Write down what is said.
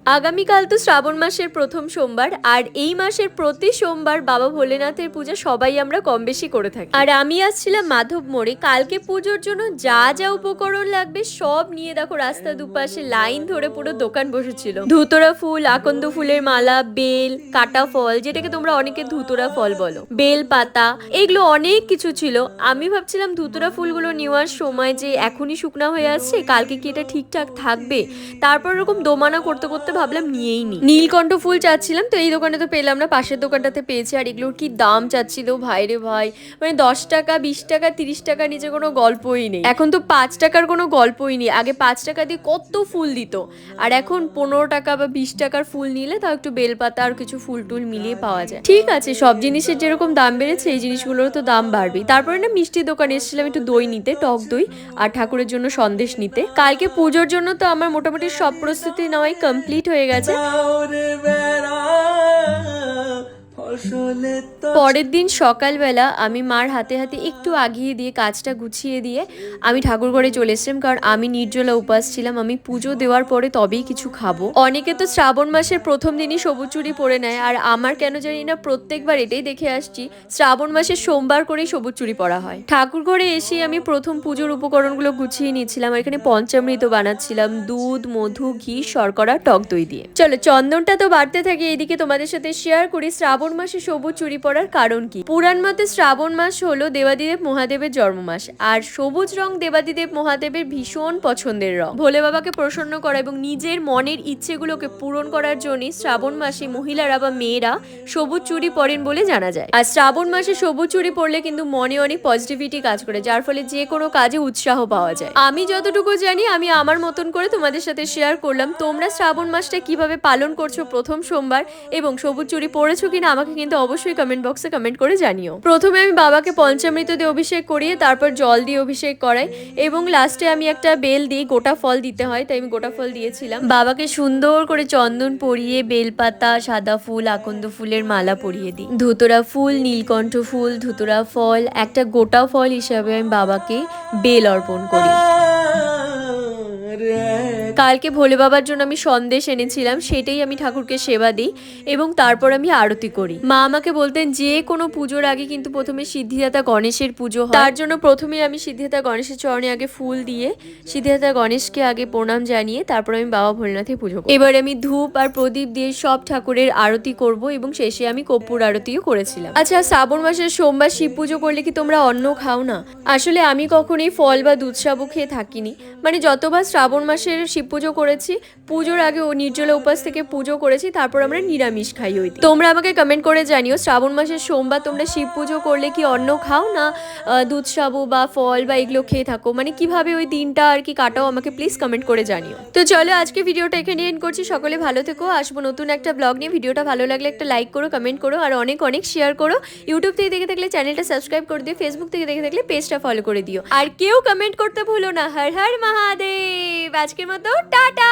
আগামীকাল তো শ্রাবণ মাসের প্রথম সোমবার, আর এই মাসের প্রতি সোমবার বাবা ভোলেনাথের পূজা সবাই আমরা কম বেশি করে থাকি। আর আমি আসছিলাম মাধব মোড়ে কালকে পুজোর জন্য যা যা উপকরণ লাগবে সব নিয়ে। দেখো রাস্তা দুপাশে লাইন ধরে পুরো দোকান বসেছিল। ধুতরা ফুল, আকন্দ ফুলের মালা, বেল, কাটা ফল, যেটাকে তোমরা অনেকে ধুতরা ফল বলো, বেল পাতা, এগুলো অনেক কিছু ছিল। আমি ভাবছিলাম ধুতরা ফুলগুলো নেওয়ার সময় যে এখনই শুকনা হয়ে আসছে, কালকে কি এটা ঠিকঠাক থাকবে, তারপর এরকম দোমানা করতে করতে ভাবলাম নিয়েই নি। নীলকণ্ঠ ফুল চাচ্ছিলাম, তো এই দোকানে তো পেলাম না, পাশের দোকানটাতে পেয়েছি। আর এগুলোর কি দাম চাচ্ছিল ভাই রে ভাই, মানে 10 টাকা 20 টাকা 30 টাকা নিচে কোনো গল্পই নেই। এখন তো 5 টাকার কোনো গল্পই নেই। আগে 5 টাকা দিয়ে কত ফুল দিত, আর এখন 15 টাকা বা 20 টাকার ফুল নিলে তাও একটু বেলপাতা আর কিছু ফুল টুল মিলিয়ে পাওয়া যায়। ঠিক আছে, সব জিনিসের যেরকম দাম বেড়েছে এই জিনিসগুলোরও তো দাম বাড়বেই। তারপরে না মিষ্টির দোকানে এসেছিলাম একটু দই নিতে, টক দই, আর ঠাকুরের জন্য সন্দেশ নিতে। কালকে পুজোর জন্য তো আমার মোটামুটি সব প্রস্তুতি নেওয়াই কমপ্লিট হয়ে গেছে। পরের দিন সকালবেলা আমি মার হাতে হাতে একটু আগিয়ে দিয়ে কাজটা গুছিয়ে দিয়ে আমি ঠাকুর ঘরে চলে এসেছিলাম, কারণ আমি নির্জলা উপাস ছিলাম। আমি পুজো দেওয়ার পরে তবেই কিছু খাবো। অনেকে তো শ্রাবণ মাসের প্রথম দিনই সবুজ চুড়ি পরে নেয়, আর আমার কেন জানি না প্রত্যেকবার এটাই দেখে আসছি, শ্রাবণ মাসের সোমবার করেই সবুজ চুড়ি পরা হয়। ঠাকুর ঘরে এসে আমি প্রথম পুজোর উপকরণগুলো গুছিয়ে নিয়েছিলাম। আর এখানে পঞ্চামৃত বানাচ্ছিলাম দুধ, মধু, ঘি, শর্করা, টক দই দিয়ে। চলো চন্দনটা তো বাড়তে থাকে, এইদিকে তোমাদের সাথে শেয়ার করি শ্রাবণ মাসে সবুজ চুড়ি পরার কারণ কি। পুরাণ মতে শ্রাবণ মাস হলো দেবাদিদেব মহাদেবের জন্ম মাস, আর সবুজ রং দেবাদিদেব মহাদেবের ভীষণ পছন্দের রং। ভোলে বাবাকে প্রসন্ন করা এবং নিজের মনের ইচ্ছেগুলোকে পূরণ করার জন্য শ্রাবণ মাসে মহিলারা বা মেয়েরা সবুজ চুড়ি পরেন বলে জানা যায়। আর শ্রাবণ মাসে সবুজ চুড়ি পরলে কিন্তু মনে অনেক পজিটিভিটি কাজ করে, যার ফলে যে কোনো কাজে উৎসাহ পাওয়া যায়। আমি যতটুকু জানি আমি আমার মতন করে তোমাদের সাথে শেয়ার করলাম। তোমরা শ্রাবণ মাসটা কিভাবে পালন করছো প্রথম সোমবার, এবং সবুজ চুড়ি পরেছো কিনা আমাকে কিন্তু অবশ্যই কমেন্ট বক্সে কমেন্ট করে জানিও। প্রথমে আমি বাবাকে পঞ্চামৃত দিয়ে অভিষেক করিয়ে তারপর জল দিয়ে অভিষেক করাই, এবং লাস্টে আমি একটা বেল দিই। গোটা ফল দিতে হয়, তাই আমি গোটা ফল দিয়েছিলাম। বাবাকে সুন্দর করে চন্দন পরিয়ে বেলপাতা, সাদা ফুল, আকন্দ ফুলের মালা পরিয়ে দিই। ধুতরা ফুল, নীলকণ্ঠ ফুল, ধুতরা ফল, একটা গোটা ফল হিসাবে আমি বাবাকে বেল অর্পণ করি। কালকে ভোলে বাবার জন্য আমি সন্দেশ এনেছিলাম, সেটাই আমি ঠাকুরকে সেবা দিই এবং তারপর আমি আরতি করি। মা আমাকে বলতেন যে কোনো পুজোর আগে কিন্তু প্রথমে সিদ্ধিদাতা গণেশের পুজো হয়, তার জন্য প্রথমে আমি সিদ্ধিদাতা গণেশের চরণে আগে ফুল দিয়ে সিদ্ধিদাতা গণেশকে আগে প্রণাম জানিয়ে তারপর আমি বাবা ভোলেনাথের পুজো করি। এবার আমি ধূপ আর প্রদীপ দিয়ে সব ঠাকুরের আরতি করব এবং শেষে আমি কর্পূর আরতিও করেছিলাম। আচ্ছা, শ্রাবণ মাসের সোমবার শিব পুজো করলে কি তোমরা অন্ন খাও না? আসলে আমি কখনোই ফল বা দুধ সাবু খেয়ে থাকিনি। মানে যতবার শ্রাবণ মাসের শিব পুজো করেছি, পুজোর আগে ও নির্জলা উপাস থেকে পুজো করেছি, তারপর আমরা নিরামিষ খাই ওই দিন। তোমরা আমাকে কমেন্ট করে জানিও শ্রাবণ মাসের সোমবার তোমরা শিব পুজো করলে কি অন্ন খাও না দুধ সাবু বা ফল বা এগুলো খেয়ে থাকো, মানে কিভাবে ওই দিনটা আর কি কাটাও, আমাকে প্লিজ কমেন্ট করে জানিও। তো চলো আজকে ভিডিওটা এখানে এন্ড করছি। সকলে ভালো থেকো, আসবো নতুন একটা ব্লগ নিয়ে। ভিডিওটা ভালো লাগলে একটা লাইক করো, কমেন্ট করো, আর অনেক অনেক শেয়ার করো। ইউটিউব থেকে দেখে থাকলে চ্যানেলটা সাবস্ক্রাইব করে দিও, ফেসবুক থেকে দেখে থাকলে পেজটা ফলো করে দিও। আর কেউ কমেন্ট করতে ভুলো না। হর হর মহাদেব। আজকের মতো টাটা।